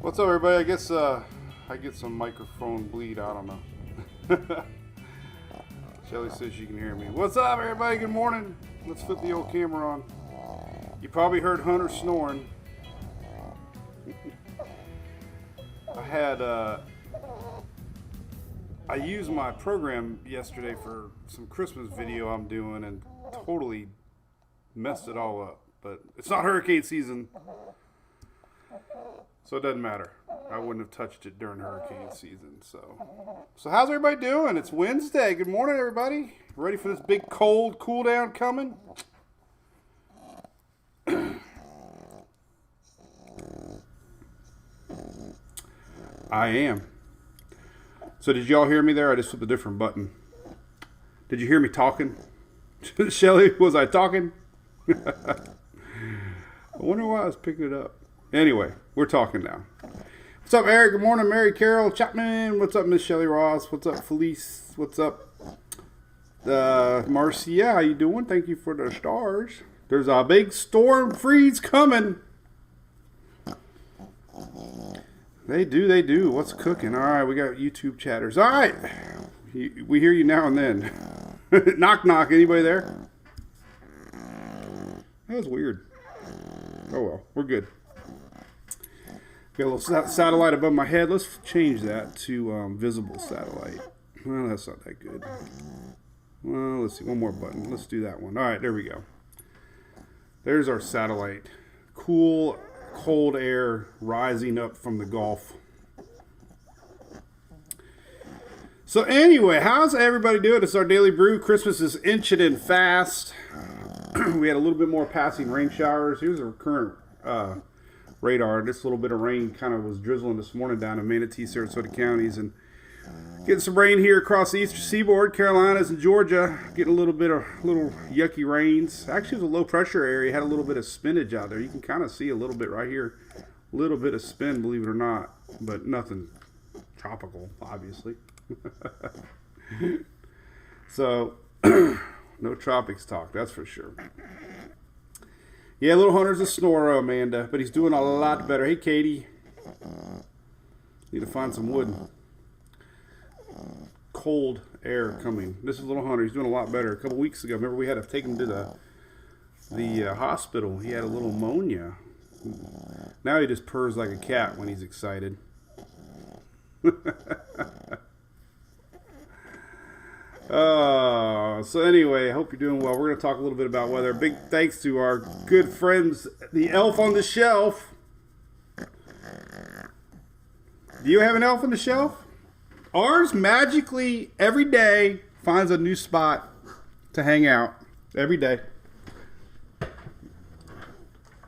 What's up, everybody? I guess I get some microphone bleed. I don't know. Shelly says she can hear me. What's up, everybody? Good morning. Let's flip the old camera on. You probably heard Hunter snoring. I used my program yesterday for some Christmas video I'm doing and totally messed it all up. But it's not hurricane season, so it doesn't matter. I wouldn't have touched it during hurricane season. So how's everybody doing? It's Wednesday. Good morning, everybody. Ready for this big cold cool down coming? I am. So did y'all hear me there? I just flipped a different button. Did you hear me talking? Shelly, was I talking? I wonder why I was picking it up. Anyway, we're talking now. What's up, Eric? Good morning, Mary Carol Chapman. What's up, Miss Shelly Ross? What's up, Felice? What's up, Marcia? How you doing? Thank you for the stars. There's a big storm freeze coming. They do. What's cooking? All right, we got YouTube chatters. All right, we hear you now and then. Knock, knock. Anybody there? That was weird. Oh well, we're good. Got a little satellite above my head. Let's change that to visible satellite. Well, that's not that good. Well, let's see. One more button. Let's do that one. All right, there we go. There's our satellite. Cool, cold air rising up from the Gulf. So anyway, how's everybody doing? It's our Daily Brew. Christmas is inching in fast. We had a little bit more passing rain showers. Here's our current radar. This little bit of rain kind of was drizzling this morning down in Manatee, Sarasota counties, and getting some rain here across the eastern seaboard, Carolinas and Georgia. Getting a little bit of little yucky rains. Actually, it was a low pressure area. Had a little bit of spinach out there. You can kind of see a little bit right here. A little bit of spin, believe it or not, but nothing tropical, obviously. So, no tropics talk, that's for sure. Yeah, little Hunter's a snorer, Amanda, but he's doing a lot better. Hey, Katie. Need to find some wood. Cold air coming. This is little Hunter. He's doing a lot better. A couple weeks ago, remember we had to take him to the hospital. He had a little pneumonia. Now he just purrs like a cat when he's excited. So anyway, I hope you're doing well. We're going to talk a little bit about weather. Big thanks to our good friends, the elf on the shelf. Do you have an elf on the shelf? Ours magically every day finds a new spot to hang out. Every day.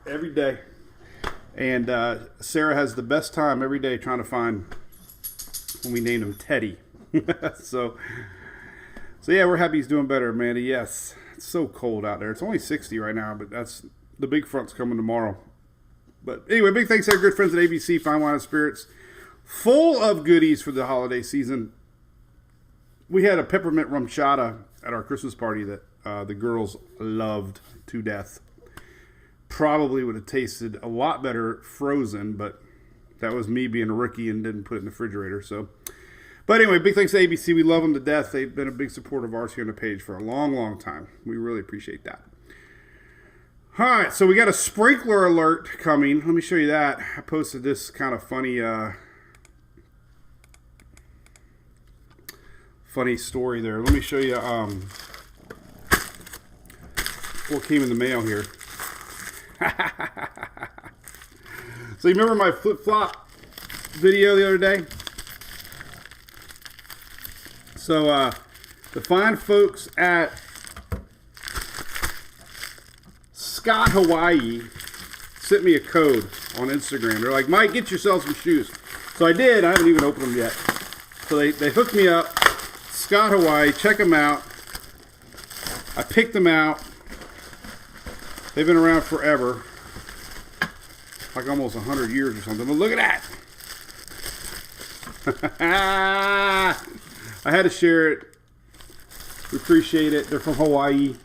Every day. And Sarah has the best time every day trying to find, when we named him Teddy. So yeah, we're happy he's doing better, Amanda. Yes, it's so cold out there. It's only 60 right now, but that's the big front's coming tomorrow. But anyway, big thanks to our good friends at ABC Fine Wine and Spirits. Full of goodies for the holiday season. We had a peppermint rum chata at our Christmas party that the girls loved to death. Probably would have tasted a lot better frozen, but that was me being a rookie and didn't put it in the refrigerator, so... But anyway, big thanks to ABC. We love them to death. They've been a big supporter of ours here on the page for a long, long time. We really appreciate that. All right, so we got a sprinkler alert coming. Let me show you that. I posted this kind of funny story there. Let me show you what came in the mail here. So you remember my flip-flop video the other day? So, the fine folks at Scott Hawaii sent me a code on Instagram. They're like, Mike, get yourself some shoes. So I did. I haven't even opened them yet. So they hooked me up. Scott Hawaii, check them out. I picked them out. They've been around forever. Like almost 100 years or something. But look at that. I had to share it. We appreciate it. They're from Hawaii.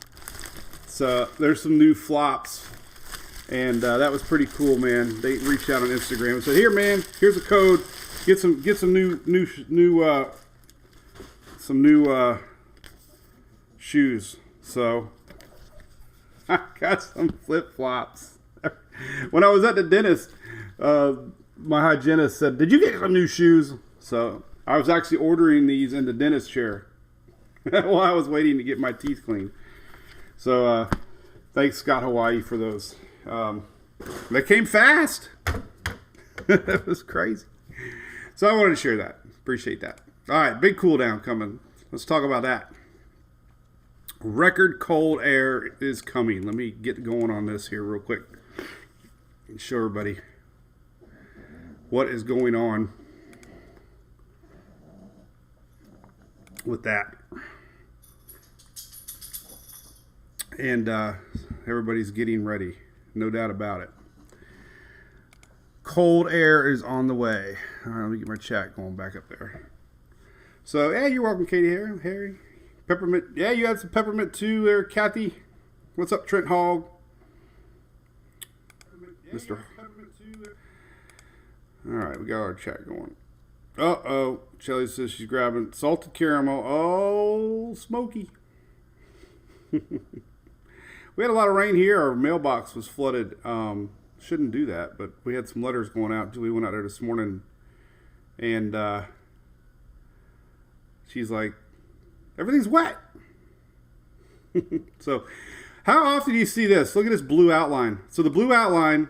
So there's some new flops And that was pretty cool, man. They reached out on Instagram and said, "Here, man, here's a code. Get some new shoes." So I got some flip flops. When I was at the dentist, my hygienist said, "Did you get some new shoes?" So I was actually ordering these in the dentist chair while I was waiting to get my teeth cleaned. So thanks, Scott Hawaii, for those. They came fast. That was crazy. So I wanted to share that. Appreciate that. All right, big cool down coming. Let's talk about that. Record cold air is coming. Let me get going on this here real quick and show everybody what is going on with that. And everybody's getting ready. No doubt about it. Cold air is on the way. All right, let me get my chat going back up there. So, yeah, you're welcome, Katie. Harry. Peppermint. Yeah, you had some peppermint too there, Kathy. What's up, Trent Hogg? Yeah, Mr. All right, we got our chat going. Uh-oh. Shelly says she's grabbing salted caramel. Oh, smoky. We had a lot of rain here. Our mailbox was flooded. Shouldn't do that, but we had some letters going out. Julie went out there this morning, and she's like, everything's wet. So how often do you see this? Look at this blue outline. So the blue outline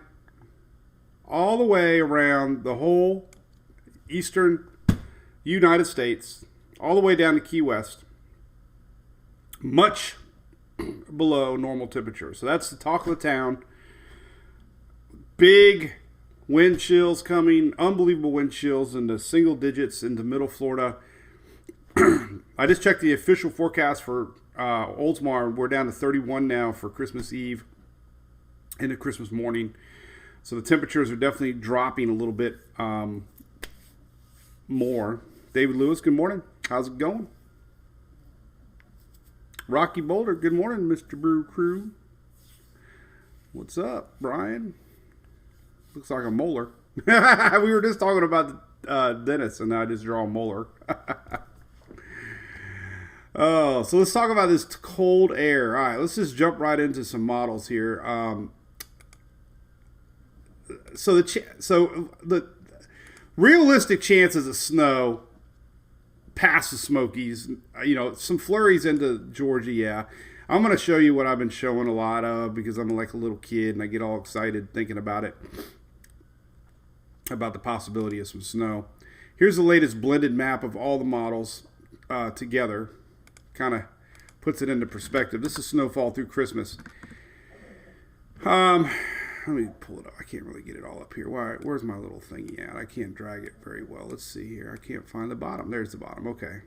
all the way around the whole eastern United States, all the way down to Key West, much below normal temperature. So that's the talk of the town. Big wind chills coming, unbelievable wind chills into single digits into middle Florida. I just checked the official forecast for Oldsmar. We're down to 31 now for Christmas Eve into Christmas morning. So the temperatures are definitely dropping a little bit more. David Lewis, good morning. How's it going? Rocky Boulder, good morning, Mr. Brew Crew. What's up, Brian? Looks like a molar. We were just talking about dentists, and now I just draw a molar. Oh, so let's talk about this cold air. All right, let's just jump right into some models here. So the realistic chances of snow past the Smokies, some flurries into Georgia, yeah. I'm going to show you what I've been showing a lot of because I'm like a little kid and I get all excited thinking about it, about the possibility of some snow. Here's the latest blended map of all the models together. Kind of puts it into perspective. This is Snowfall through Christmas. Let me pull it up. I can't really get it all up here. Where's my little thingy at? I can't drag it very well. Let's see here. I can't find the bottom. There's the bottom. Okay.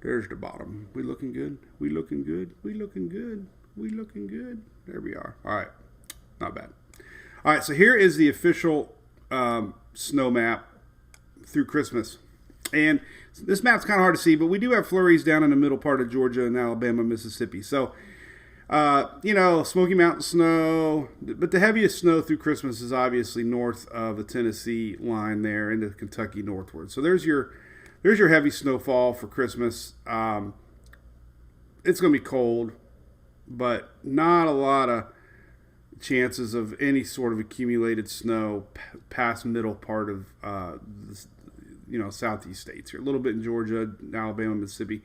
There's the bottom. We looking good? We looking good? We looking good? We looking good? There we are. All right. Not bad. All right. So here is the official snow map through Christmas. And this map's kind of hard to see, but we do have flurries down in the middle part of Georgia and Alabama, Mississippi. So, Smoky Mountain snow, but the heaviest snow through Christmas is obviously north of the Tennessee line there into Kentucky northward. So there's your heavy snowfall for Christmas. It's going to be cold, but not a lot of chances of any sort of accumulated snow past middle part of southeast states here. A little bit in Georgia, Alabama, Mississippi.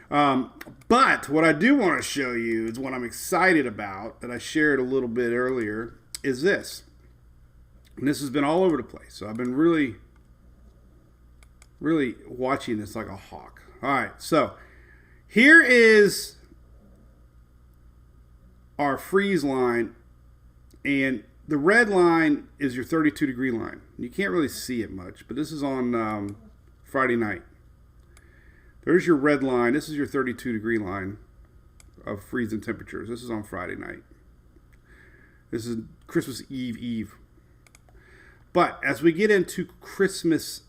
But what I do want to show you is what I'm excited about that I shared a little bit earlier is this. And this has been all over the place. So I've been really, really watching this like a hawk. All right. So here is our freeze line. And the red line is your 32 degree line. You can't really see it much, but this is on Friday night. There's your red line. This is your 32 degree line of freezing temperatures. This is on Friday night. This is Christmas Eve. But as we get into Christmas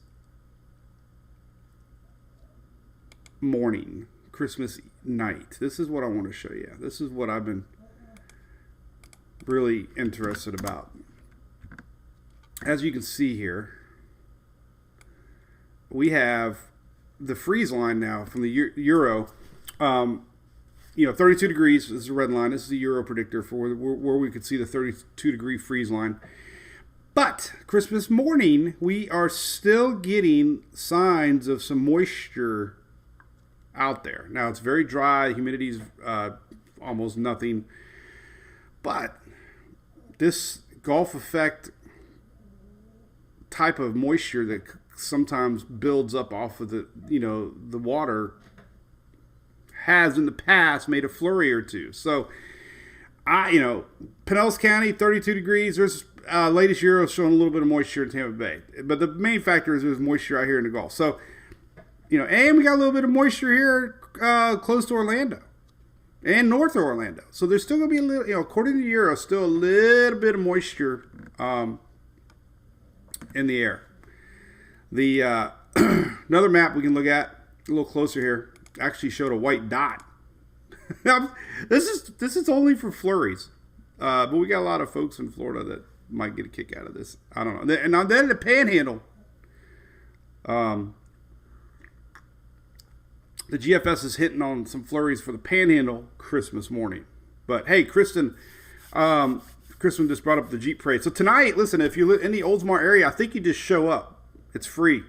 morning, Christmas night, this is what I want to show you. This is what I've been really interested about. As you can see here, we have the freeze line now from the Euro. 32 degrees is the red line. This is the Euro predictor for where we could see the 32 degree freeze line. But Christmas morning, we are still getting signs of some moisture out there. Now, it's very dry. Humidity is almost nothing. But this Gulf effect type of moisture that sometimes builds up off of the water has in the past made a flurry or two. So, Pinellas County, 32 degrees. There's latest Euro showing a little bit of moisture in Tampa Bay. But the main factor is there's moisture out here in the Gulf. So, and we got a little bit of moisture here close to Orlando and north of Orlando. So there's still going to be a little, according to the Euro, still a little bit of moisture in the air. The another map we can look at a little closer here actually showed a white dot. This is only for flurries, but we got a lot of folks in Florida that might get a kick out of this. I don't know. And now then the Panhandle, the GFS is hitting on some flurries for the Panhandle Christmas morning. But hey, Kristen just brought up the Jeep Parade. So tonight, listen, if you live in the Oldsmar area, I think you just show up. It's free.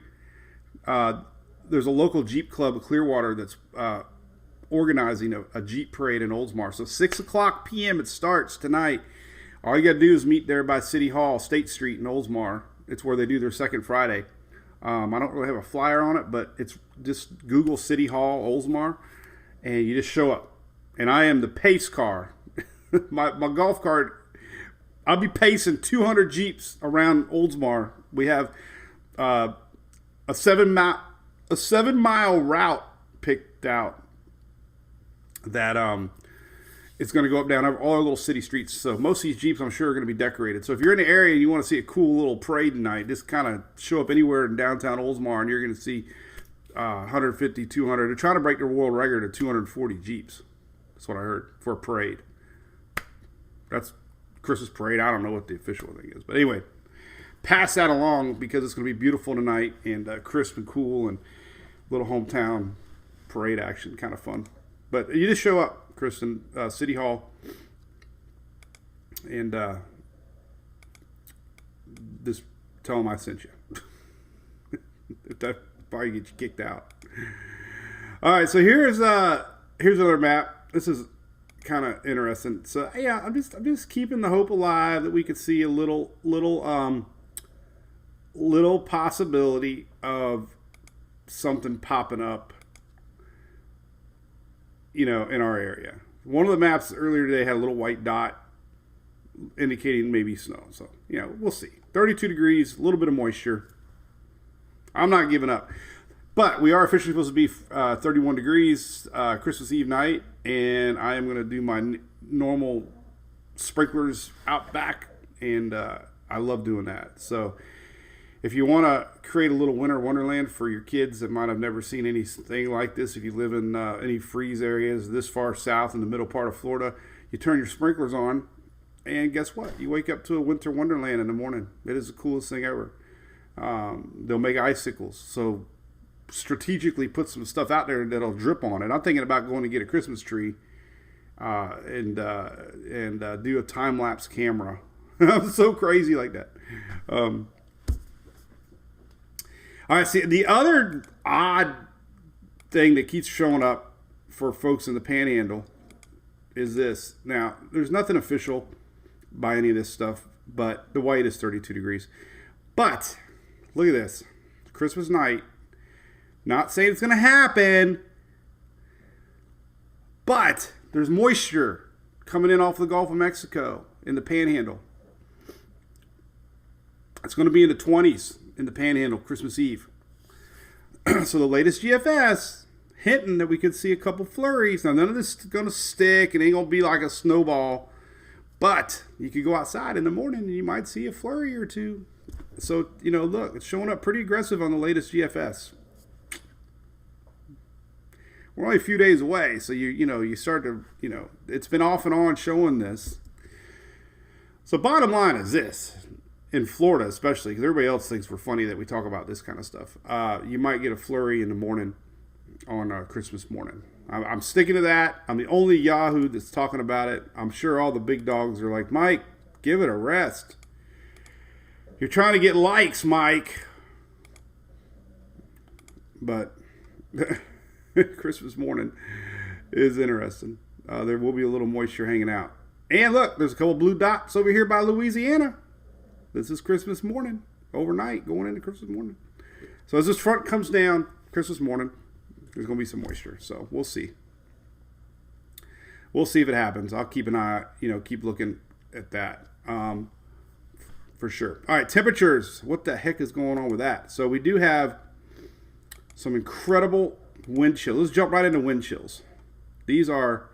There's a local Jeep club of Clearwater that's organizing a Jeep Parade in Oldsmar. So 6 o'clock p.m. it starts tonight. All you got to do is meet there by City Hall, State Street in Oldsmar. It's where they do their second Friday. I don't really have a flyer on it, but it's just Google City Hall, Oldsmar, and you just show up. And I am the pace car. my golf cart, I'll be pacing 200 Jeeps around Oldsmar. We have a 7 mile route picked out that it's going to go up down all our little city streets. So most of these Jeeps, I'm sure, are going to be decorated. So if you're in the area and you want to see a cool little parade tonight, just kind of show up anywhere in downtown Oldsmar, and you're going to see 150, 200. They're trying to break their world record of 240 Jeeps. That's what I heard for a parade. That's Christmas parade. I don't know what the official thing is, but anyway, pass that along because it's going to be beautiful tonight and crisp and cool and little hometown parade action, kind of fun. But you just show up, Kristen, City Hall, and just tell them I sent you. That probably get you kicked out. All right, so here's another map. This is kind of interesting. So yeah, I'm just keeping the hope alive that we could see a little possibility of something popping up, in our area. One of the maps earlier today had a little white dot indicating maybe snow. So, we'll see. 32 degrees, a little bit of moisture. I'm not giving up. But we are officially supposed to be 31 degrees Christmas Eve night, and I am going to do my normal sprinklers out back, and I love doing that. So if you want to create a little winter wonderland for your kids that might have never seen anything like this, if you live in any freeze areas this far south in the middle part of Florida, you turn your sprinklers on, and guess what? You wake up to a winter wonderland in the morning. It is the coolest thing ever. They'll make icicles. So strategically put some stuff out there that'll drip on it. I'm thinking about going to get a Christmas tree and do a time-lapse camera. I'm so crazy like that. All right, see, the other odd thing that keeps showing up for folks in the Panhandle is this. Now, there's nothing official by any of this stuff, but the white is 32 degrees. But look at this. Christmas night. Not saying it's going to happen, but there's moisture coming in off the Gulf of Mexico in the Panhandle. It's going to be in the 20s in the Panhandle Christmas Eve. So the latest GFS hinting that we could see a couple flurries. Now, none of this is going to stick. It ain't going to be like a snowball. But you could go outside in the morning and you might see a flurry or two. So, look, it's showing up pretty aggressive on the latest GFS. We're only a few days away, so you start to, it's been off and on showing this. So bottom line is this. In Florida especially, because everybody else thinks we're funny that we talk about this kind of stuff. You might get a flurry in the morning on Christmas morning. I'm sticking to that. I'm the only Yahoo that's talking about it. I'm sure all the big dogs are like, Mike, give it a rest. You're trying to get likes, Mike. But Christmas morning is interesting. There will be a little moisture hanging out. And look, there's a couple blue dots over here by Louisiana. This is Christmas morning, overnight, going into Christmas morning. So as this front comes down, Christmas morning, there's going to be some moisture. So we'll see. We'll see if it happens. I'll keep an eye, keep looking at that for sure. All right, temperatures. What the heck is going on with that? So we do have some incredible wind chills. Let's jump right into wind chills. These are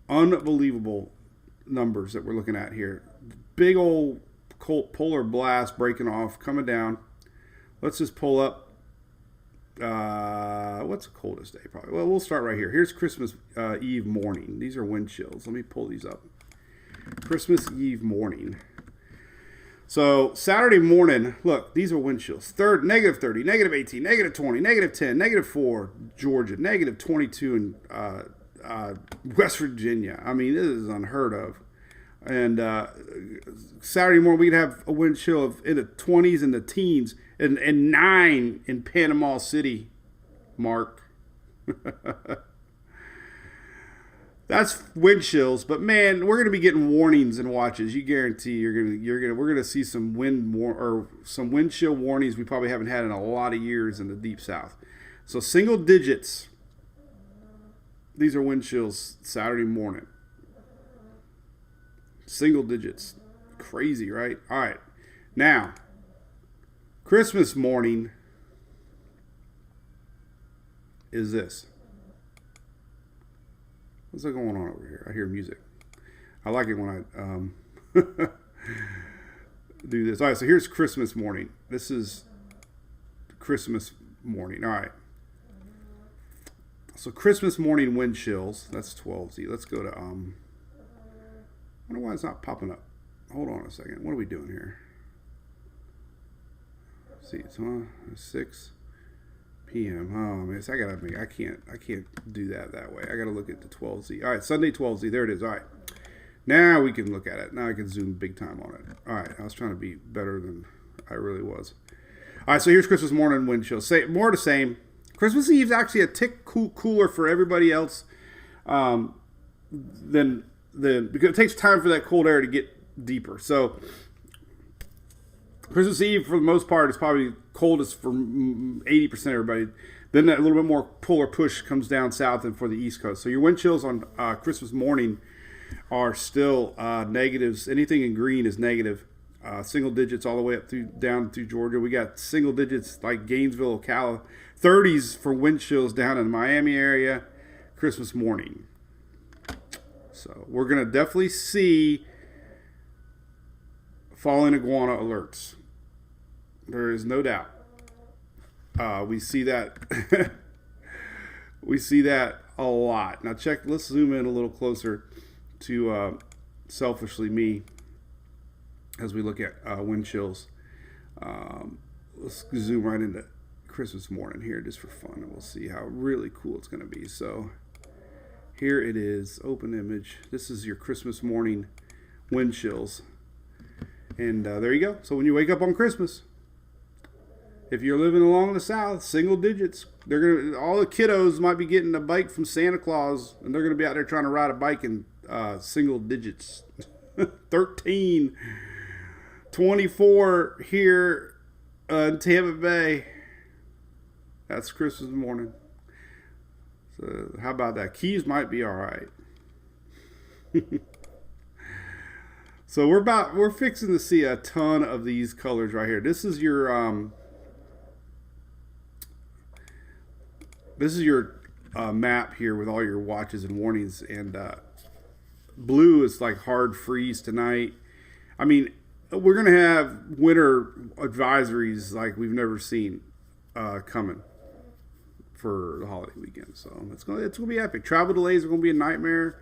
unbelievable numbers that we're looking at here. Big old cold polar blast breaking off, coming down. Let's just pull up. What's the coldest day? Probably. Well, we'll start right here. Here's Christmas Eve morning. These are wind chills. Let me pull these up. Christmas Eve morning. So Saturday morning, look, these are wind chills. -30, -18, -20, -10, -4, Georgia, -22 in West Virginia. I mean, this is unheard of. And Saturday morning, we'd have a wind chill of in the 20s and the teens, and 9 in Panama City, Mark. That's wind chills, but man, we're going to be getting warnings and watches. You guarantee we're going to see some wind chill warnings we probably haven't had in a lot of years in the deep south. So single digits. These are wind chills Saturday morning. Single digits. Crazy, right? All right. Now, Christmas morning is this. What's going on over here? I hear music. I like it when I do this. All right, so here's Christmas morning. This is Christmas morning. All right. So Christmas morning wind chills. That's 12Z. Let's go to I wonder why it's not popping up. Hold on a second. What are we doing here? Let's see, it's 6 p.m. Oh man, I can't do that way. I gotta look at the 12Z. All right, Sunday 12Z. There it is. All right. Now we can look at it. Now I can zoom big time on it. All right, I was trying to be better than I really was. All right, so here's Christmas morning wind chill. More the same. Christmas Eve's actually a tick cooler for everybody else than because it takes time for that cold air to get deeper. So Christmas Eve, for the most part, is probably coldest for 80% of everybody. Then that little bit more polar push comes down south and for the East Coast. So your wind chills on Christmas morning are still negatives. Anything in green is negative. Single digits all the way up down through Georgia. We got single digits like Gainesville, Ocala. 30s for wind chills down in the Miami area. Christmas morning. So we're going to definitely see falling iguana alerts. There is no doubt. We see that. We see that a lot. Now let's zoom in a little closer to selfishly me as we look at wind chills. Let's zoom right into Christmas morning here just for fun, and we'll see how really cool it's going to be. So here it is, open image. This is your Christmas morning wind chills. And there you go. So when you wake up on Christmas, if you're living along the South, single digits. All the kiddos might be getting a bike from Santa Claus, and they're going to be out there trying to ride a bike in single digits. 13, 24 here in Tampa Bay. That's Christmas morning. So how about that? Keys might be all right. So we're fixing to see a ton of these colors right here. This is your map here with all your watches and warnings, and blue is like hard freeze tonight. I mean, we're gonna have winter advisories like we've never seen coming for the holiday weekend. So it's gonna be epic. Travel delays are gonna be a nightmare.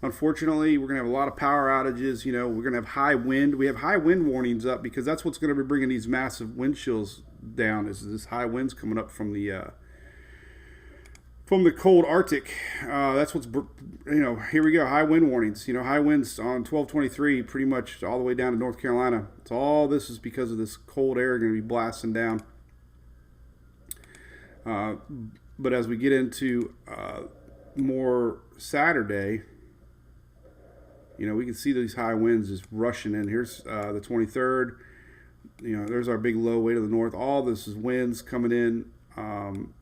Unfortunately, we're going to have a lot of power outages. You know, we're going to have high wind. We have high wind warnings up because that's what's going to be bringing these massive wind chills down. Is this high winds coming up from the cold Arctic? That's what's, here we go. High wind warnings. You know, high winds on 12/23, pretty much all the way down to North Carolina. So all this is because of this cold air going to be blasting down. But as we get into more Saturday, you know, we can see these high winds just rushing in. Here's the 23rd. You know, there's our big low way to the north. All this is winds coming in. And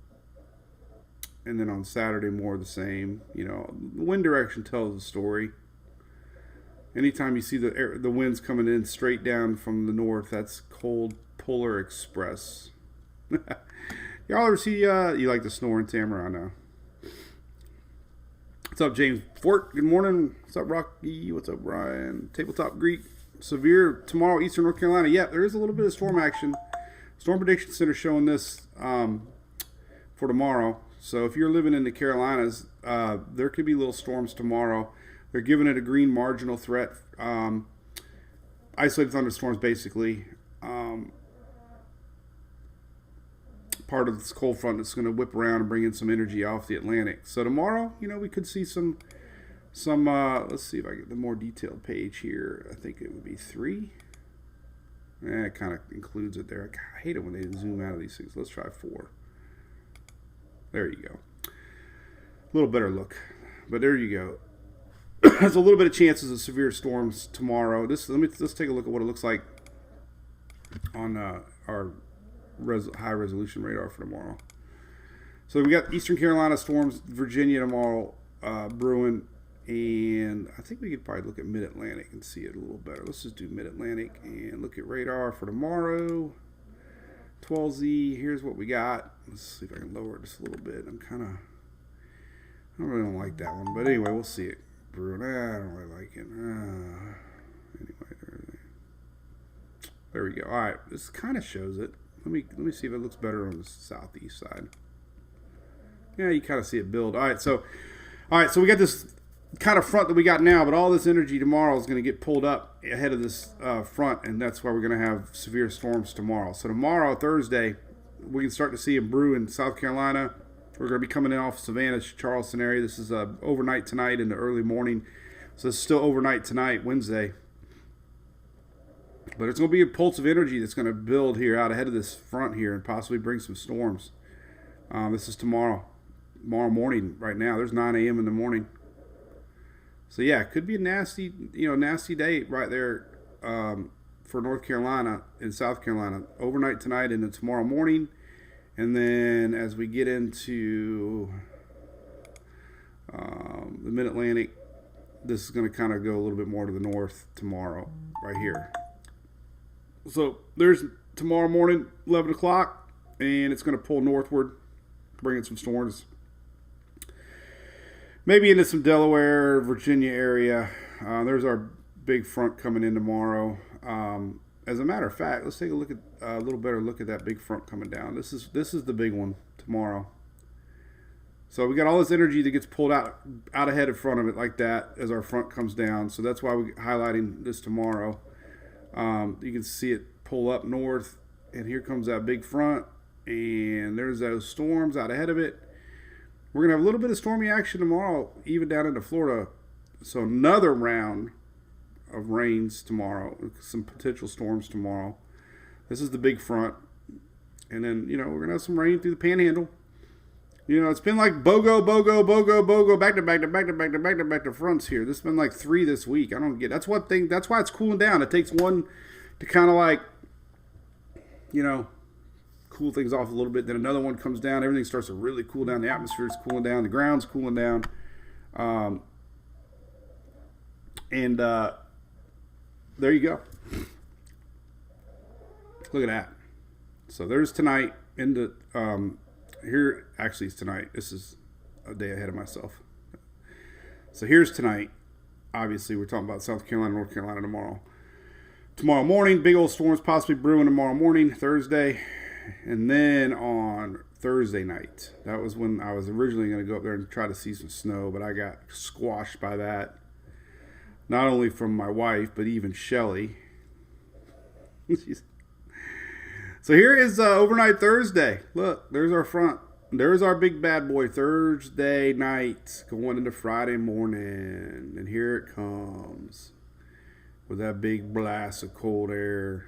then on Saturday, more of the same. You know, the wind direction tells the story. Anytime you see the winds coming in straight down from the north, that's cold polar express. Y'all ever see, you like the snoring Tamara, I know. What's up, James Fort? Good morning. What's up, Rocky? What's up, Brian? Tabletop Greek. Severe tomorrow, Eastern North Carolina. Yeah, there is a little bit of storm action. Storm Prediction Center showing this for tomorrow. So if you're living in the Carolinas, there could be little storms tomorrow. They're giving it a green marginal threat. Isolated thunderstorms, basically. Part of this cold front that's going to whip around and bring in some energy off the Atlantic. So tomorrow, you know, we could see some let's see if I get the more detailed page here. I think it would be 3. It kind of includes it there. I hate it when they zoom out of these things. Let's try 4. There you go. A little better look. But there you go. There's a little bit of chances of severe storms tomorrow. Let's take a look at what it looks like on our high resolution radar for tomorrow. So we got Eastern Carolina storms, Virginia tomorrow brewing, and I think we could probably look at Mid-Atlantic and see it a little better. Let's just do Mid-Atlantic and look at radar for tomorrow. 12Z, here's what we got. Let's see if I can lower it just a little bit. I really don't like that one, but anyway, we'll see it brewing. I don't really like it. Anyway, there we go. All right, this kind of shows it. Let me see if it looks better on the southeast side. Yeah, you kind of see it build. All right, so we got this kind of front that we got now, but all this energy tomorrow is going to get pulled up ahead of this front, and that's why we're going to have severe storms tomorrow. So tomorrow, Thursday, we can start to see a brew in South Carolina. We're going to be coming in off Savannah, Charleston area. This is overnight tonight into early morning. So it's still overnight tonight, Wednesday. But it's going to be a pulse of energy that's going to build here out ahead of this front here and possibly bring some storms. This is tomorrow morning right now. There's 9 a.m. in the morning. So yeah, it could be a nasty day right there for North Carolina and South Carolina. Overnight tonight into tomorrow morning. And then as we get into the Mid-Atlantic, this is going to kind of go a little bit more to the north tomorrow right here. So there's tomorrow morning, 11 o'clock, and it's going to pull northward, bringing some storms. Maybe into some Delaware, Virginia area. There's our big front coming in tomorrow. As a matter of fact, let's take a little better look at that big front coming down. This is the big one tomorrow. So we got all this energy that gets pulled out ahead in front of it like that as our front comes down. So that's why we're highlighting this tomorrow. You can see it pull up north, and here comes that big front, and there's those storms out ahead of it. We're going to have a little bit of stormy action tomorrow, even down into Florida. So another round of rains tomorrow, some potential storms tomorrow. This is the big front. And then, we're going to have some rain through the panhandle. It's been like BOGO, back to fronts here. This has been like 3 this week. I don't get. That's one thing. That's why it's cooling down. It takes one to kind of like, cool things off a little bit. Then another one comes down. Everything starts to really cool down. The atmosphere is cooling down. The ground's cooling down. There you go. Look at that. So there's tonight into here. Actually, it's tonight. This is a day ahead of myself. So here's tonight. Obviously, we're talking about South Carolina, North Carolina tomorrow. Tomorrow morning, big old storms possibly brewing tomorrow morning, Thursday. And then on Thursday night, that was when I was originally going to go up there and try to see some snow, but I got squashed by that. Not only from my wife, but even Shelly. So here is overnight Thursday. Look, there's our front. There's our big bad boy Thursday night going into Friday morning. And here it comes with that big blast of cold air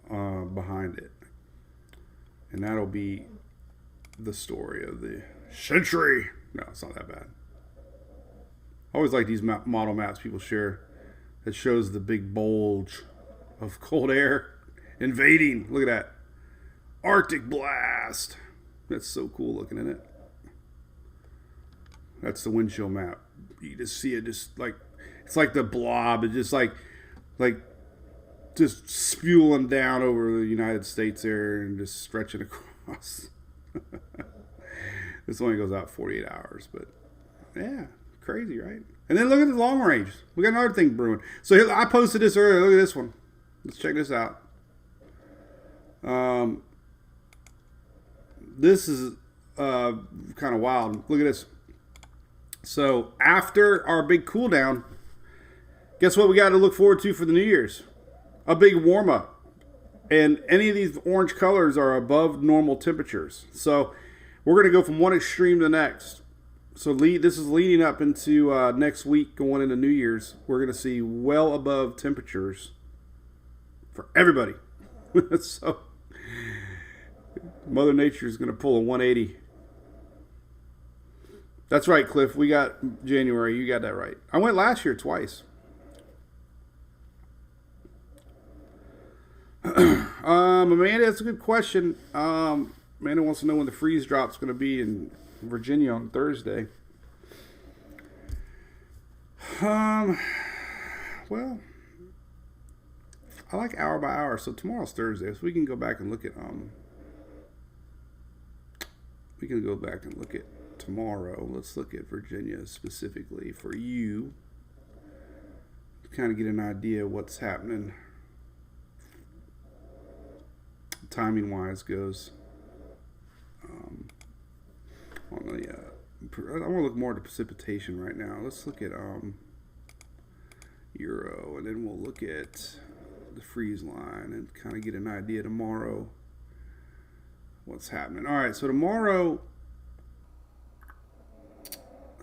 behind it. And that'll be the story of the century. No, it's not that bad. I always like these model maps people share that shows the big bulge of cold air invading. Look at that. Arctic blast. That's so cool looking, isn't it? That's the wind chill map. You just see it just like, it's like the blob. It's just like just spewing down over the United States there and just stretching across. This only goes out 48 hours, but yeah, crazy, right? And then look at the long range. We got another thing brewing. So here, I posted this earlier. Look at this one. Let's check this out. This is kind of wild. Look at this. So after our big cool down, guess what we got to look forward to for the New Year's? A big warm up. And any of these orange colors are above normal temperatures. So we're going to go from one extreme to the next. So this is leading up into next week, going into New Year's. We're going to see well above temperatures for everybody. So Mother Nature is going to pull a 180. That's right, Cliff. We got January. You got that right. I went last year twice. Amanda, that's a good question. Amanda wants to know when the freeze drop's going to be in Virginia on Thursday. Well, I like hour by hour. So tomorrow's Thursday, so we can go back and look at tomorrow. Let's look at Virginia specifically for you. Kind of get an idea of what's happening timing wise goes. I want to look more at the precipitation right now. Let's look at Euro, and then we'll look at the freeze line and kind of get an idea tomorrow what's happening. All right, so tomorrow,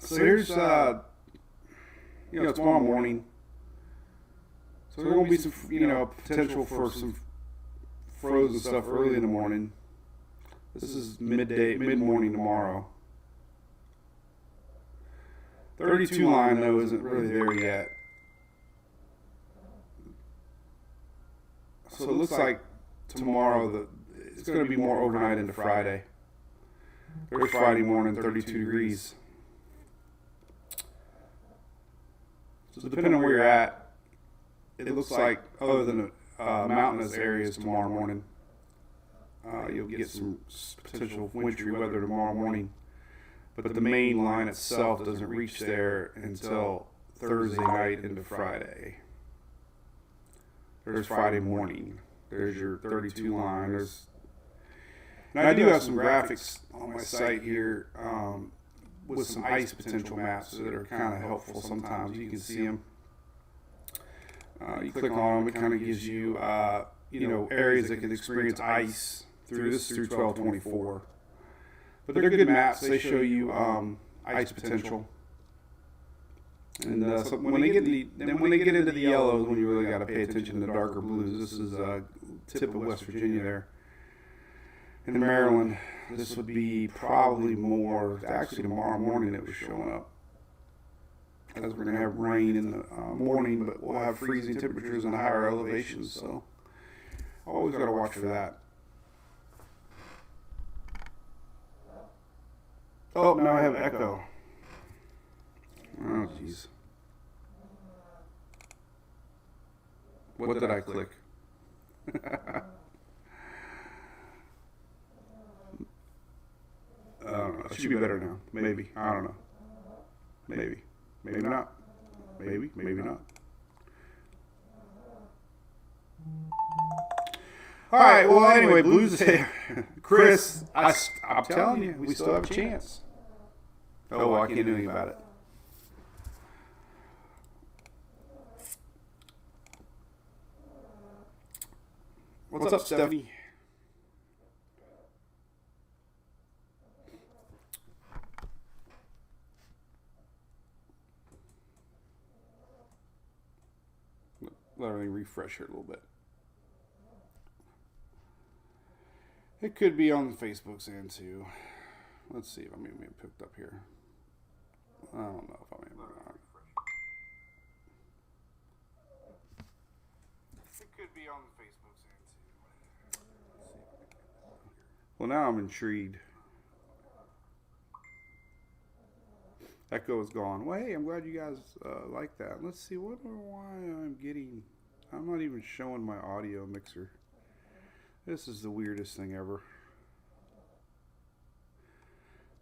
here's tomorrow morning. So there's going to be some potential for some frozen stuff early in the morning. This is mid-morning tomorrow. 32 line though isn't really there yet. So it looks like tomorrow it's going to be more overnight into Friday. There's Friday morning, 32 degrees. So depending on where you're at, it looks like other than mountainous areas tomorrow morning, you'll get some potential wintry weather tomorrow morning. But the main line itself doesn't reach there until Thursday night into Friday. There's Friday morning. There's your 32 line. And I do have some graphics on my site here with some ice potential maps that are kind of helpful sometimes. You can see them. You click on them, it kind of gives you, areas that can experience ice through 1224. But they're good maps. They show you ice potential. And so when they get into the yellows, when you really got to pay attention to the darker blues. This is tip of West Virginia there. In Maryland, this would be probably more. Actually, tomorrow morning it was showing up. As we're going to have rain in the morning, but we'll have freezing temperatures in the higher elevations. So always got to watch for that. Oh, now I have echo. Oh, jeez. What did I click? I don't know. It should be better now. Maybe. I don't know. Maybe. Maybe not. Maybe not. All right. Well, anyway, Blues there. Chris, I'm telling you, we still have a chance. Oh, well, I can't do anything about it. What's up, Stephanie? Let me refresh here a little bit. It could be on the Facebook's end too. Let's see if I'm even picked up here. I don't know if I'm even on. It could be on the Facebook's end too. Well, now I'm intrigued. Echo is gone. Well, hey, I'm glad you guys like that. Let's see. Why I'm not even showing my audio mixer. This is the weirdest thing ever.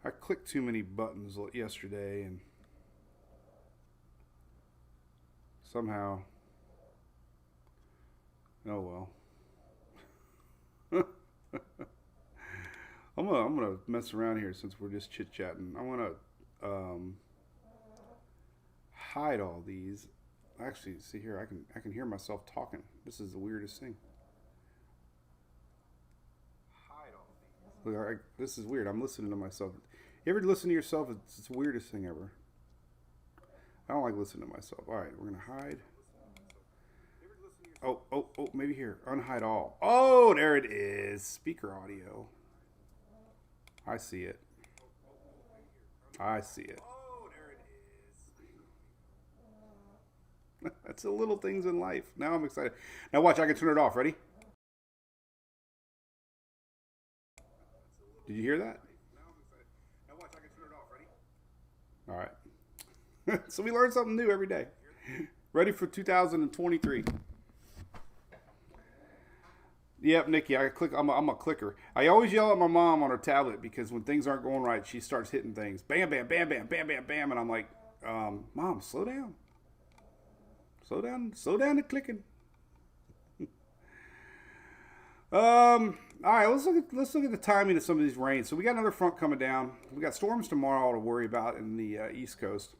I clicked too many buttons yesterday and somehow, oh well. I'm gonna mess around here since we're just chit chatting. I want to hide all these. Actually, see here, I can hear myself talking. This is the weirdest thing. Hide all these. Look, this is weird. I'm listening to myself. You ever listen to yourself? It's the weirdest thing ever. I don't like listening to myself. All right, we're gonna hide. Oh, maybe here. Unhide all. Oh, there it is. Speaker audio. I see it. I see it. Oh, there it is. That's the little things in life. Now I'm excited. Now watch, I can turn it off. Ready? Did you hear that? Now watch, I can turn it off. Ready? All right. So we learn something new every day. Ready for 2023. Yep, Nikki, I'm a clicker. I always yell at my mom on her tablet because when things aren't going right, she starts hitting things. Bam, bam, bam, bam, bam, bam, bam. And I'm like, Mom, slow down. Slow down the clicking. All right, let's look at the timing of some of these rains. So we got another front coming down. We got storms tomorrow to worry about in the East Coast.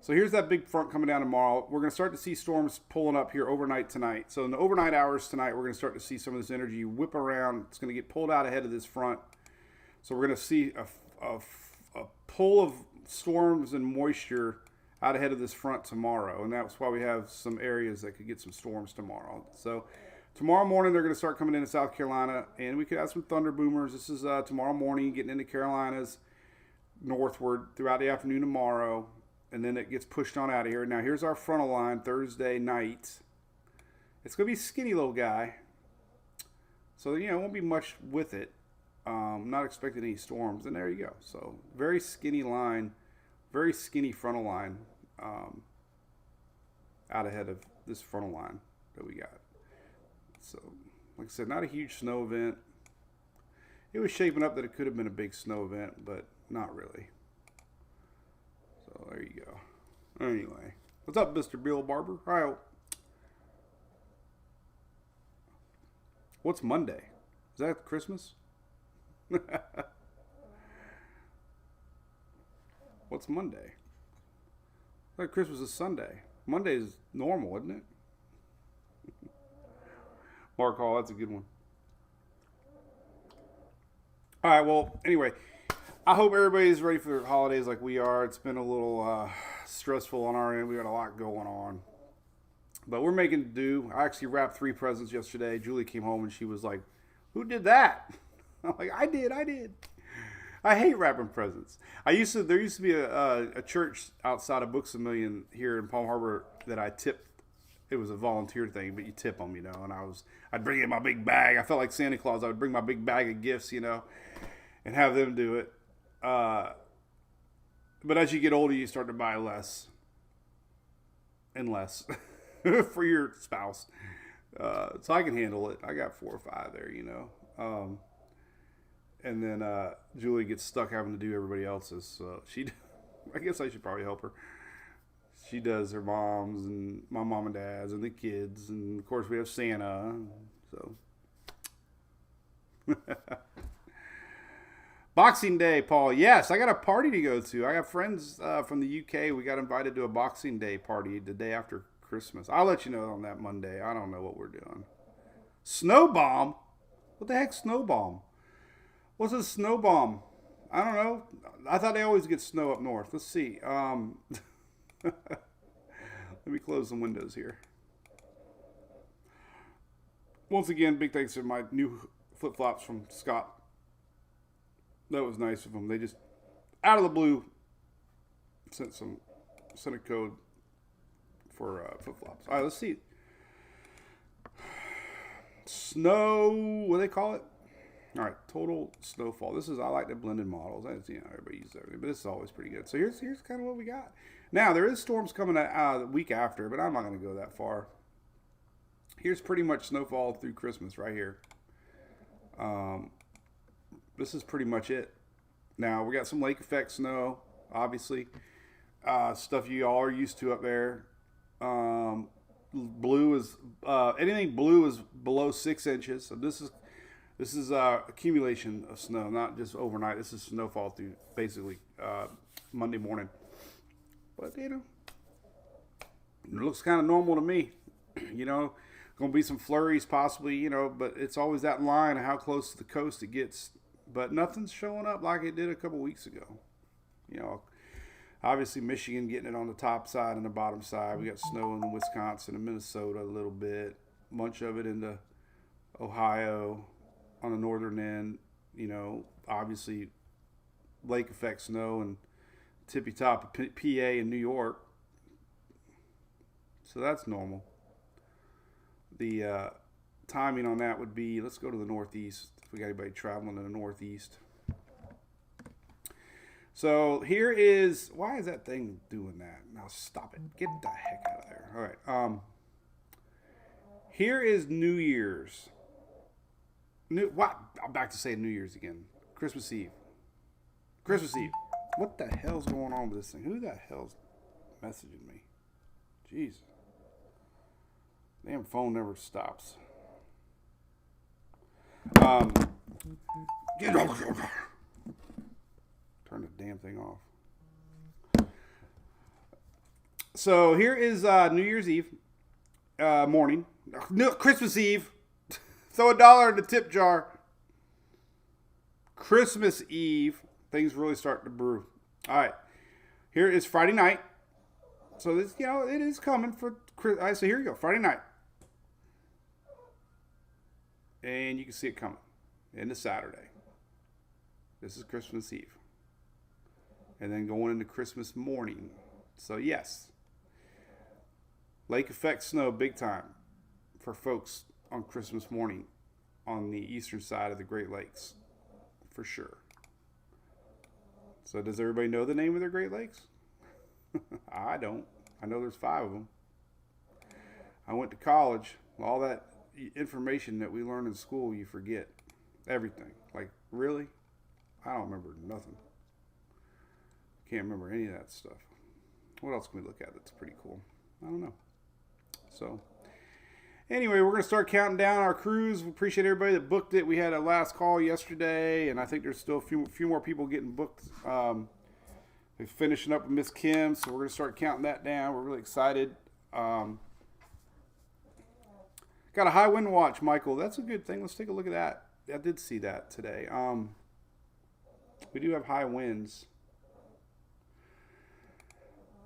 So here's that big front coming down tomorrow. We're going to start to see storms pulling up here overnight tonight. So in the overnight hours tonight, we're going to start to see some of this energy whip around. It's going to get pulled out ahead of this front. So we're going to see a pull of storms and moisture out ahead of this front tomorrow. And that's why we have some areas that could get some storms tomorrow. So tomorrow morning, they're going to start coming into South Carolina. And we could have some thunder boomers. This is tomorrow morning, getting into Carolinas northward throughout the afternoon tomorrow. And then it gets pushed on out of here. Now, here's our frontal line Thursday night. It's going to be a skinny little guy. So, it won't be much with it. Not expecting any storms. And there you go. So, very skinny line. Very skinny frontal line out ahead of this frontal line that we got. So, like I said, not a huge snow event. It was shaping up that it could have been a big snow event, but not really. So there you go. Anyway, what's up, Mr. Bill Barber? Hi. What's Monday? Is that Christmas? What's Monday? I thought Christmas is Sunday. Monday is normal, isn't it? Mark Hall, that's a good one. All right, well, anyway, I hope everybody's ready for the holidays like we are. It's been a little stressful on our end. We got a lot going on. But we're making do. I actually wrapped 3 presents yesterday. Julie came home and she was like, "Who did that?" I'm like, I did. I hate wrapping presents. There used to be a church outside of Books A Million here in Palm Harbor that I tipped. It was a volunteer thing, but you tip them, and I'd bring in my big bag. I felt like Santa Claus. I would bring my big bag of gifts, and have them do it. But as you get older, you start to buy less and less for your spouse. So I can handle it. I got 4 or 5 there, and then Julie gets stuck having to do everybody else's. So I guess I should probably help her. She does her mom's and my mom and dad's and the kids. And, of course, we have Santa. So Boxing Day, Paul. Yes, I got a party to go to. I got friends from the UK. We got invited to a Boxing Day party the day after Christmas. I'll let you know on that Monday. I don't know what we're doing. Snow bomb? What the heck's snow bomb? What's a snow bomb? I don't know. I thought they always get snow up north. Let's see. Let me close some windows here. Once again, big thanks to my new flip flops from Scott. That was nice of them. They just, out of the blue, sent a code for flip flops. All right, let's see. Snow, what do they call it? All right, total snowfall. I like the blended models. Everybody uses everything, but this is always pretty good. So here's kind of what we got. Now, there is storms coming out the week after, but I'm not going to go that far. Here's pretty much snowfall through Christmas right here. This is pretty much it. Now, we got some lake effect snow, obviously. Stuff you all are used to up there. Blue is, anything blue is below 6 inches. So this is accumulation of snow, not just overnight. This is snowfall through basically Monday morning. But, it looks kind of normal to me. Going to be some flurries possibly, but it's always that line of how close to the coast it gets. But nothing's showing up like it did a couple weeks ago. Obviously Michigan getting it on the top side and the bottom side. We got snow in Wisconsin and Minnesota a little bit. A bunch of it into Ohio on the northern end. Obviously lake effect snow and tippy top of PA and New York. So that's normal. The timing on that would be, let's go to the Northeast if we got anybody traveling in the Northeast. So here is, why is that thing doing that? Now stop it. Get the heck out of there. All right. Here is New Year's. I'm back to saying New Year's again. Christmas Eve. What the hell's going on with this thing? Who the hell's messaging me? Jeez. Damn phone never stops. Turn the damn thing off. So here is New Year's Eve morning. No, Christmas Eve. Throw $1 in the tip jar. Christmas Eve. Things really start to brew. All right. Here is Friday night. So this, it is coming for. All right, so here you go. Friday night. And you can see it coming into Saturday. This is Christmas Eve. And then going into Christmas morning. So yes, lake effect snow big time for folks on Christmas morning on the eastern side of the Great Lakes, for sure. So does everybody know the name of their Great Lakes? I don't. I know there's 5 of them. I went to college. All that information that we learn in school, you forget. Everything. Like, really? I don't remember nothing. Can't remember any of that stuff. What else can we look at that's pretty cool? I don't know. So, anyway, we're going to start counting down our cruise. We appreciate everybody that booked it. We had a last call yesterday, and I think there's still a few more people getting booked. They're finishing up with Miss Kim, so we're going to start counting that down. We're really excited. Got a high wind watch, Michael. That's a good thing. Let's take a look at that. I did see that today. We do have high winds.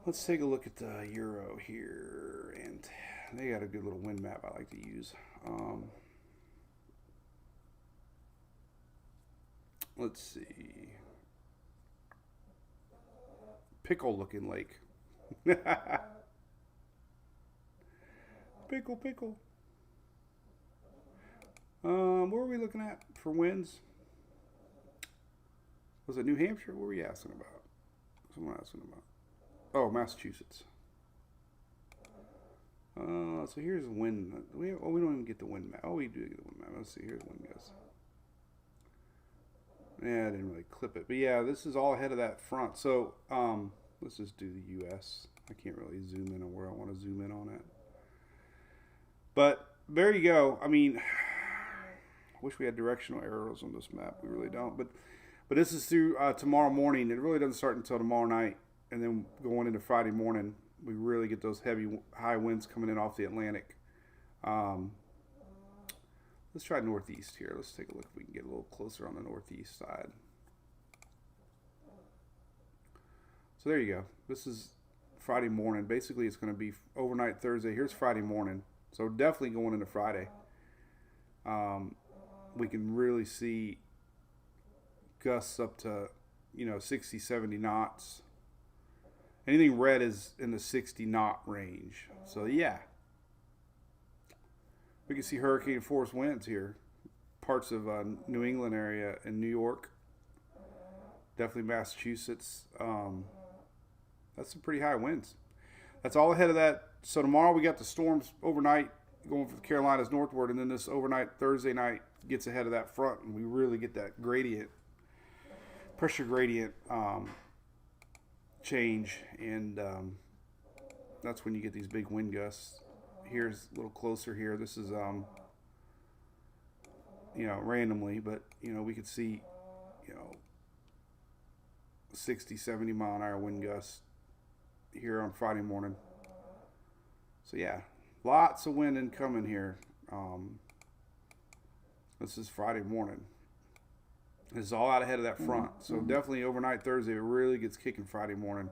Let's take a look at the Euro here. And they got a good little wind map I like to use. Let's see. Pickle looking lake. Pickle. What were we looking at for winds? Was it New Hampshire? What were you asking about? Someone asking about. Oh, Massachusetts. So here's wind. We don't even get the wind map. Oh, we do get the wind map. Let's see. Here's wind gusts. Yeah, I didn't really clip it. But yeah, this is all ahead of that front. So let's just do the U.S. I can't really zoom in on where I want to zoom in on it. But there you go. I mean, I wish we had directional arrows on this map. We really don't. But this is through tomorrow morning. It really doesn't start until tomorrow night. And then going into Friday morning, we really get those heavy high winds coming in off the Atlantic. Let's try northeast here. Let's take a look if we can get a little closer on the northeast side. So there you go. This is Friday morning. Basically, it's going to be overnight Thursday. Here's Friday morning. So definitely going into Friday. We can really see gusts up to, 60, 70 knots. Anything red is in the 60 knot range. So yeah. We can see hurricane force winds here. Parts of New England area and New York. Definitely Massachusetts. That's some pretty high winds. That's all ahead of that. So tomorrow we got the storms overnight going from the Carolinas northward, and then this overnight Thursday night gets ahead of that front, and we really get that gradient, pressure gradient change, and that's when you get these big wind gusts. Here's a little closer here. This is randomly, but we could see 60, 70 mile an hour wind gusts here on Friday morning. So yeah, lots of wind incoming here. This is Friday morning. This is all out ahead of that front. So definitely overnight Thursday, it really gets kicking Friday morning.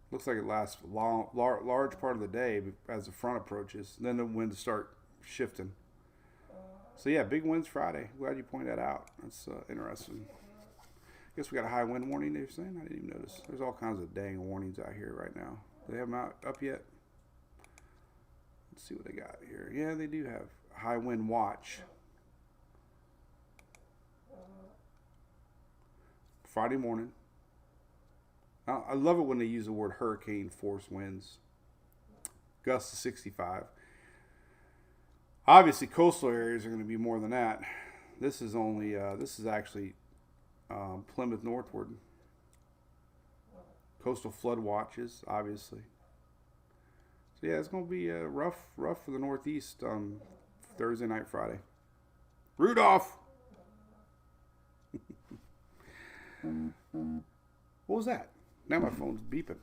Looks like it lasts a large part of the day as the front approaches. Then the winds start shifting. So yeah, big winds Friday. Glad you pointed that out. That's interesting. I guess we got a high wind warning they're saying. I didn't even notice. There's all kinds of dang warnings out here right now. Do they have them up yet? Let's see what they got here. Yeah, they do have a high wind watch. Friday morning. I love it when they use the word hurricane force winds. Gusts to 65. Obviously, coastal areas are going to be more than that. This is only. This is actually Plymouth northward. Coastal flood watches, obviously. So yeah, it's going to be rough for the northeast on Thursday night, Friday. Rudolph. What was that? Now my phone's beeping.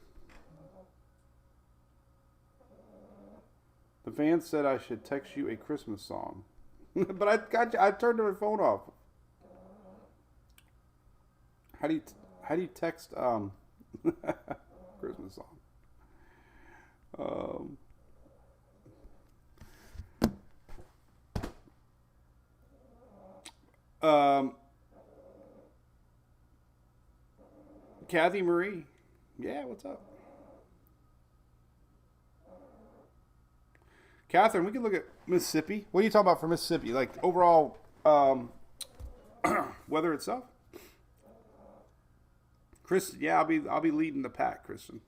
The fan said I should text you a Christmas song. But I turned my phone off. How do you text Christmas song? Kathy Marie. Yeah, what's up? Catherine, we can look at Mississippi. What are you talking about for Mississippi? Like overall weather itself? Chris, yeah, I'll be leading the pack, Kristen.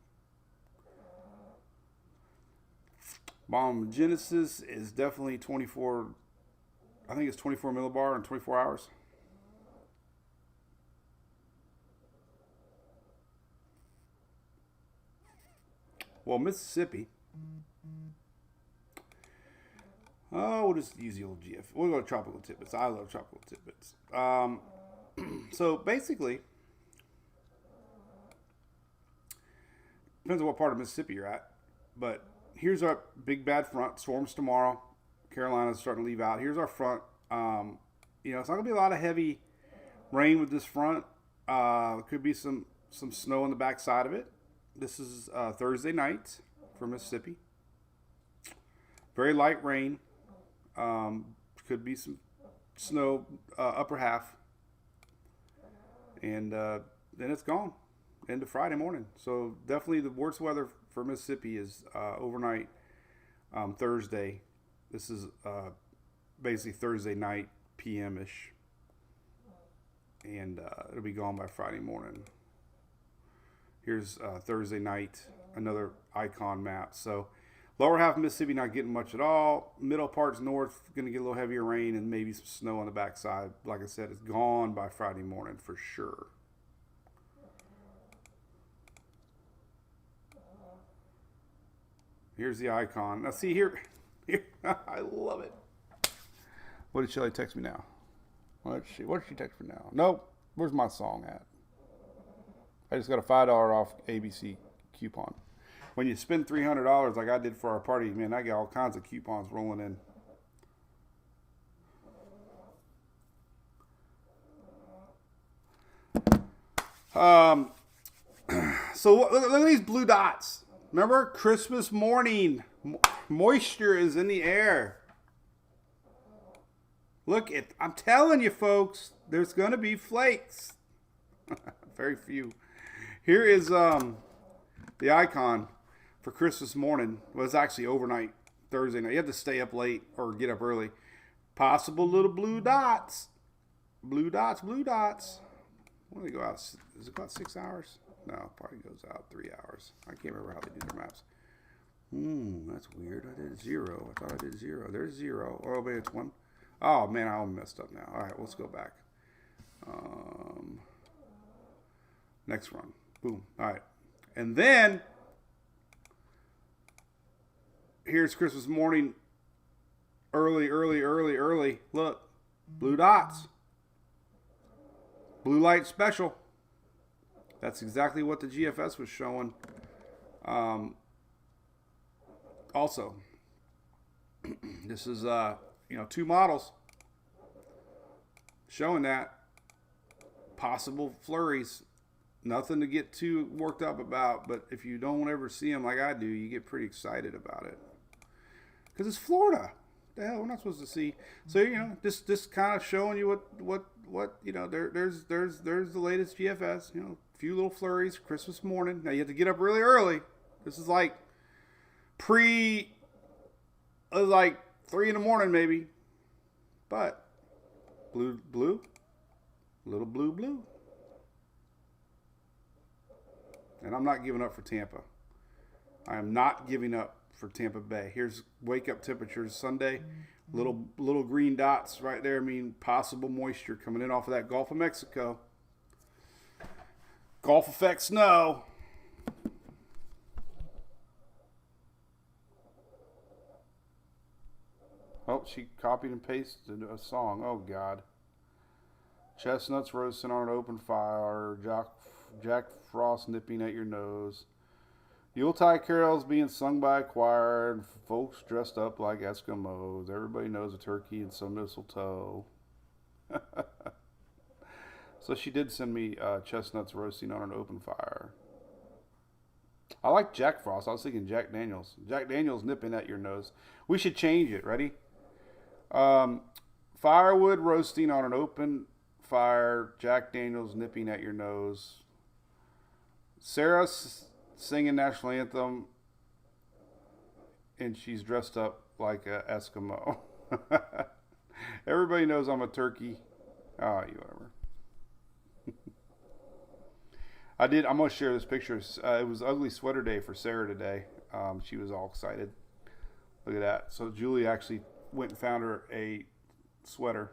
Bomb Genesis is definitely 24. I think it's 24 millibar in 24 hours. Well, Mississippi. Oh, we'll just use the old GF. We'll go to tropical tidbits. I love tropical tidbits. So basically, depends on what part of Mississippi you're at. But here's our big bad front. Storms tomorrow. Carolina's starting to leave out. Here's our front. It's not gonna be a lot of heavy rain with this front. Could be some snow on the back side of it. This is Thursday night for Mississippi. Very light rain. Could be some snow upper half. And then it's gone into Friday morning. So definitely the worst weather for Mississippi is overnight Thursday. This is basically Thursday night, PM-ish. And it'll be gone by Friday morning. Here's Thursday night, another icon map. So lower half of Mississippi not getting much at all. Middle parts north going to get a little heavier rain and maybe some snow on the backside. Like I said, it's gone by Friday morning for sure. Here's the icon. Now see here I love it. What did Shelly text me now? What did she text me now? Nope. Where's my song at? I just got a $5 off ABC coupon. When you spend $300 like I did for our party, man, I get all kinds of coupons rolling in. Um, so look at these blue dots. Remember, Christmas morning, moisture is in the air. Look at, I'm telling you, folks, there's going to be flakes. Very few. Here is the icon for Christmas morning. Well, it's actually overnight Thursday night. You have to stay up late or get up early. Possible little blue dots. Blue dots, blue dots. When do they go out? Does it go out 6 hours? No, it probably goes out 3 hours. I can't remember how they do their maps. That's weird. I did 0. I thought I did 0. There's 0. Oh, maybe it's 1. Oh, man, I all messed up now. All right, let's go back. Next run. Boom. All right. And then, here's Christmas morning. Early. Look. Blue dots. Blue light special. That's exactly what the GFS was showing. Also, this is 2 models showing that possible flurries. Nothing to get too worked up about, but if you don't ever see them like I do, you get pretty excited about it because it's Florida. The hell, we're not supposed to see. So just kind of showing you what there's the latest GFS. A few little flurries Christmas morning. Now you have to get up really early. This is like like 3 in the morning maybe, but blue, little blue. And I'm not giving up for Tampa. I am not giving up for Tampa Bay. Here's wake up temperatures Sunday. Little green dots right there mean possible moisture coming in off of that Gulf of Mexico. Gulf effect snow. Oh, she copied and pasted a song. Oh, God. Chestnuts roasting on an open fire. Jack Frost nipping at your nose. Yuletide carols being sung by a choir and folks dressed up like Eskimos. Everybody knows a turkey and some mistletoe. So she did send me chestnuts roasting on an open fire. I like Jack Frost. I was thinking Jack Daniels. Jack Daniels nipping at your nose. We should change it. Ready? Firewood roasting on an open fire. Jack Daniels nipping at your nose. Sarah singing national anthem, and she's dressed up like an Eskimo. Everybody knows I'm a turkey. Oh, you whatever. I'm going to share this picture. It was ugly sweater day for Sarah today. She was all excited. Look at that. So Julie actually went and found her a sweater.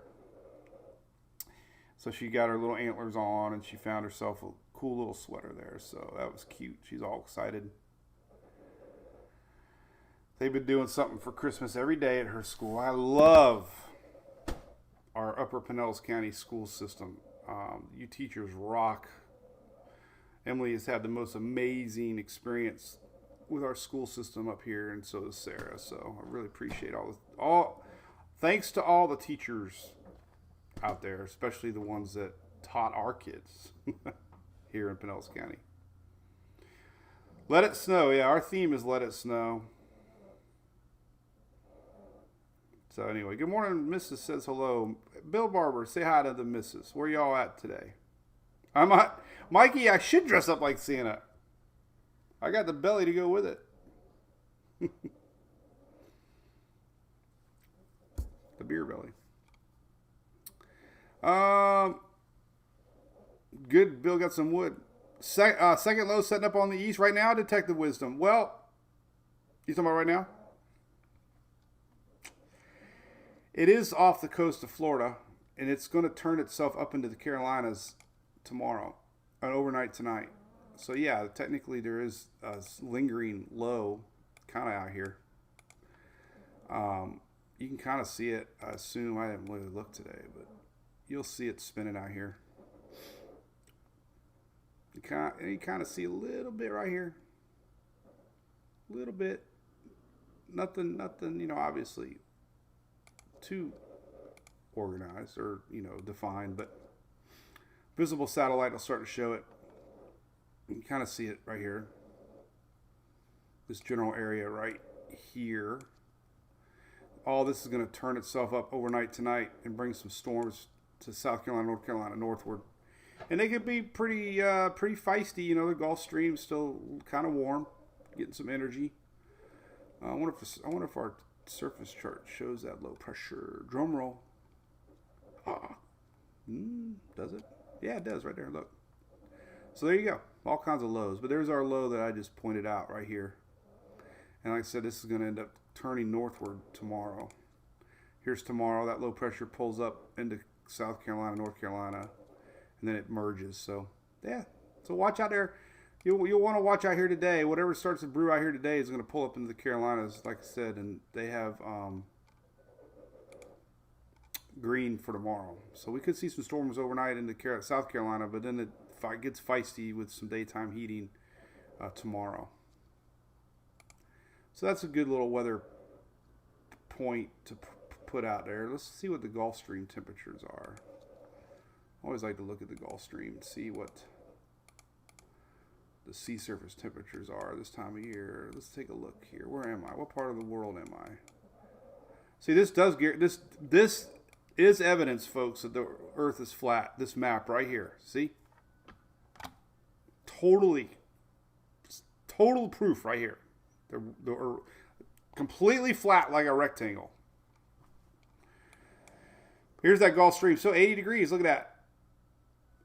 So she got her little antlers on, and she found herself a cool little sweater there. So that was cute. She's all excited. They've been doing something for Christmas every day at her school. I love our Upper Pinellas County school system. You teachers rock. Emily has had the most amazing experience with our school system up here, and so does Sarah. So I really appreciate all. Thanks to all the teachers out there, especially the ones that taught our kids here in Pinellas County. Let it snow. Yeah, our theme is Let It Snow. So anyway, good morning. Mrs. says hello. Bill Barber, say hi to the missus. Where y'all at today? I'm not. Mikey, I should dress up like Santa. I got the belly to go with it. The beer belly. Good. Bill got some wood. Second low setting up on the east right now. Detective wisdom. Well, you talking about right now? It is off the coast of Florida, and it's going to turn itself up into the Carolinas tomorrow, and overnight tonight. So yeah, technically there is a lingering low kind of out here. You can kind of see it. I assume I didn't really look today, but you'll see it spinning out here. You kind of see a little bit right here. A little bit. Nothing, obviously too organized or, defined, but visible satellite will start to show it. You can kind of see it right here. This general area right here. All this is going to turn itself up overnight tonight and bring some storms to South Carolina, North Carolina, northward. And they could be pretty feisty. You know, the Gulf Stream's still kind of warm, getting some energy. I wonder if our surface chart shows that low pressure. Drum roll. Does it? Yeah, it does right there. Look. So there you go. All kinds of lows. But there's our low that I just pointed out right here. And like I said, this is going to end up turning northward tomorrow. Here's tomorrow. That low pressure pulls up into South Carolina, North Carolina, and then it merges. So, yeah. So watch out there. You'll want to watch out here today. Whatever starts to brew out here today is going to pull up into the Carolinas, like I said, and they have green for tomorrow. So we could see some storms overnight into South Carolina, but then it gets feisty with some daytime heating tomorrow. So that's a good little weather point to put out there. Let's see what the Gulf Stream temperatures are. I always like to look at the Gulf Stream and see what the sea surface temperatures are this time of year. Let's take a look here. Where am I? What part of the world am I? See, this is evidence, folks, that the Earth is flat. This map right here. See? Total proof right here. They're completely flat like a rectangle. Here's that Gulf Stream. So 80 degrees. Look at that.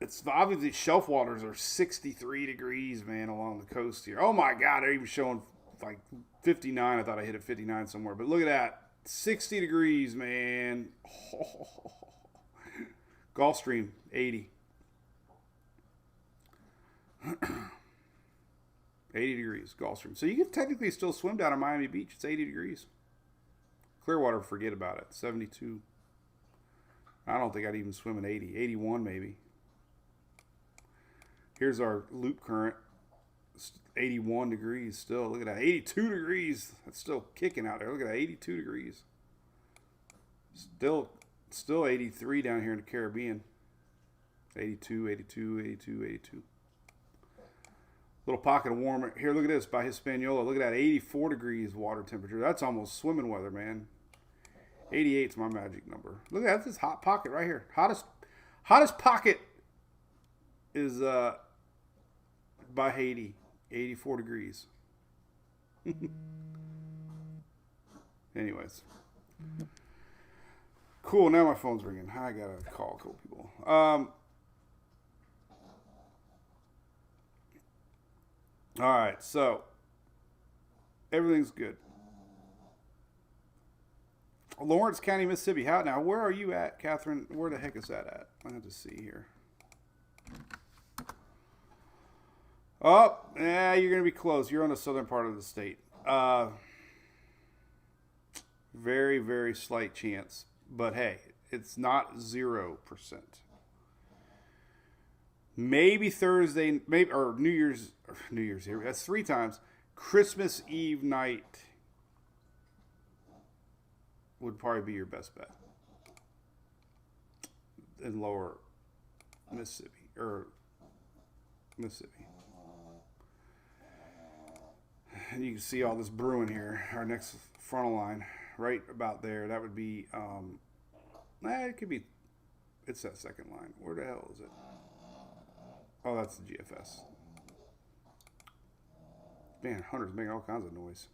It's obviously shelf waters are 63 degrees, man, along the coast here. Oh my God, they're even showing like 59. I thought I hit a 59 somewhere, but look at that. 60 degrees, man. Oh. Gulf Stream, 80. 80 degrees, Gulf Stream. So you can technically still swim down at Miami Beach. It's 80 degrees. Clearwater, forget about it. 72. I don't think I'd even swim in 80. 81 maybe. Here's our loop current. 81 degrees still. Look at that. 82 degrees. That's still kicking out there. Look at that. 82 degrees. Still 83 down here in the Caribbean. 82, 82, 82, 82. Little pocket of warm here. Look at this by Hispaniola. Look at that. 84 degrees water temperature. That's almost swimming weather, man. 88 is my magic number. Look at that. That's this hot pocket right here. Hottest pocket is by Haiti. 84 degrees. Anyways. Cool. Now my phone's ringing. I got to call cool people. All right. So everything's good. Lawrence County, Mississippi. How now? Where are you at, Catherine? Where the heck is that at? I have to see here. Oh, yeah, you're going to be close. You're on the southern part of the state. Very, very slight chance. But hey, it's not 0%. Maybe Thursday, maybe or New Year's here. That's 3 times. Christmas Eve night would probably be your best bet in lower Mississippi. And you can see all this brewing here. Our next frontal line, right about there. That would be, it could be, it's that second line. Where the hell is it? Oh, that's the GFS. Man, Hunter's making all kinds of noise.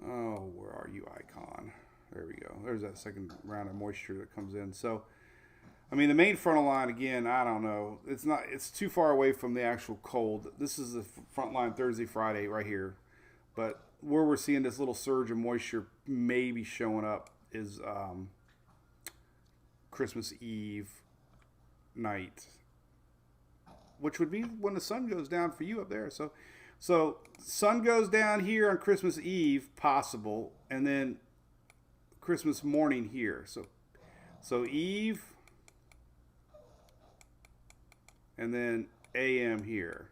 Oh, where are you, Icon? There we go. There's that second round of moisture that comes in. So, I mean, the main frontal line, again, I don't know. It's too far away from the actual cold. This is the front line Thursday, Friday right here. But where we're seeing this little surge of moisture maybe showing up is Christmas Eve night, which would be when the sun goes down for you up there. So sun goes down here on Christmas Eve, possible, and then Christmas morning here. So Eve, and then AM here.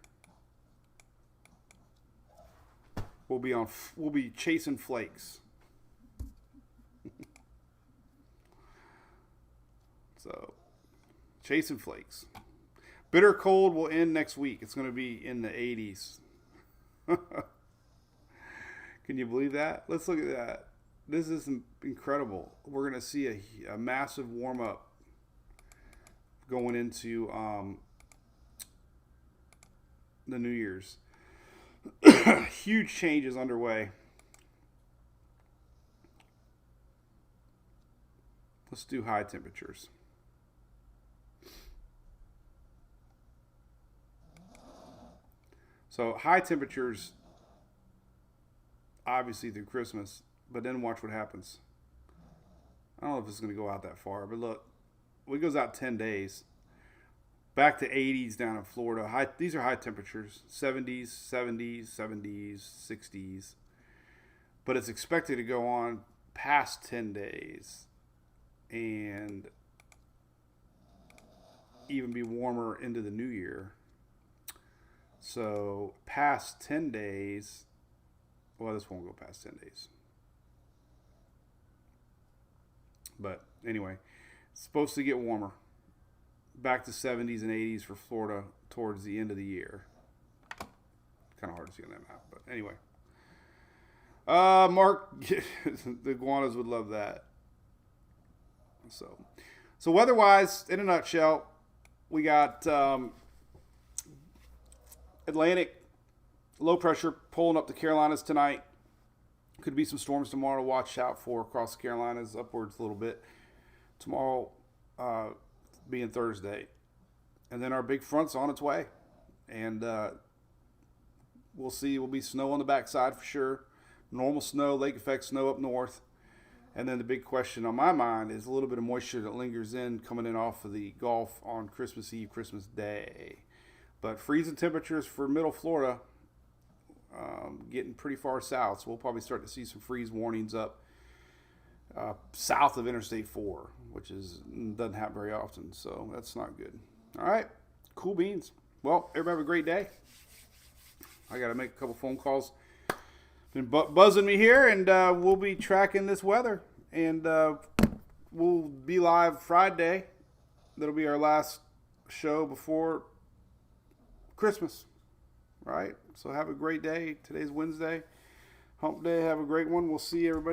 We'll be chasing flakes. So chasing flakes. Bitter cold will end next week. It's going to be in the 80s. Can you believe that? Let's look at that. This is incredible. We're going to see a massive warm up going into the New Year's. Huge changes underway. Let's do high temperatures. So high temperatures, obviously through Christmas, but then watch what happens. I don't know if it's going to go out that far, but look, it goes out 10 days. Back to 80s down in Florida. These are high temperatures, 70s, 70s, 70s, 60s. But it's expected to go on past 10 days and even be warmer into the new year. So past 10 days, well, this won't go past 10 days. But anyway, it's supposed to get warmer. Back to 70s and 80s for Florida towards the end of the year. Kind of hard to see on that map, but anyway. Mark, the iguanas would love that. So weather-wise, in a nutshell, we got Atlantic low pressure pulling up the Carolinas tonight. Could be some storms tomorrow to watch out for across the Carolinas, upwards a little bit. Tomorrow being Thursday. And then our big front's on its way. And we'll see. Will be snow on the backside for sure. Normal snow, lake effect snow up north. And then the big question on my mind is a little bit of moisture that lingers in coming in off of the Gulf on Christmas Eve, Christmas Day. But freezing temperatures for middle Florida, getting pretty far south. So we'll probably start to see some freeze warnings up south of Interstate 4, which doesn't happen very often. So that's not good. All right, cool beans. Well, everybody have a great day. I got to make a couple phone calls. Been buzzing me here, and we'll be tracking this weather. And we'll be live Friday. That'll be our last show before Christmas. All right? So have a great day. Today's Wednesday. Hump day. Have a great one. We'll see everybody.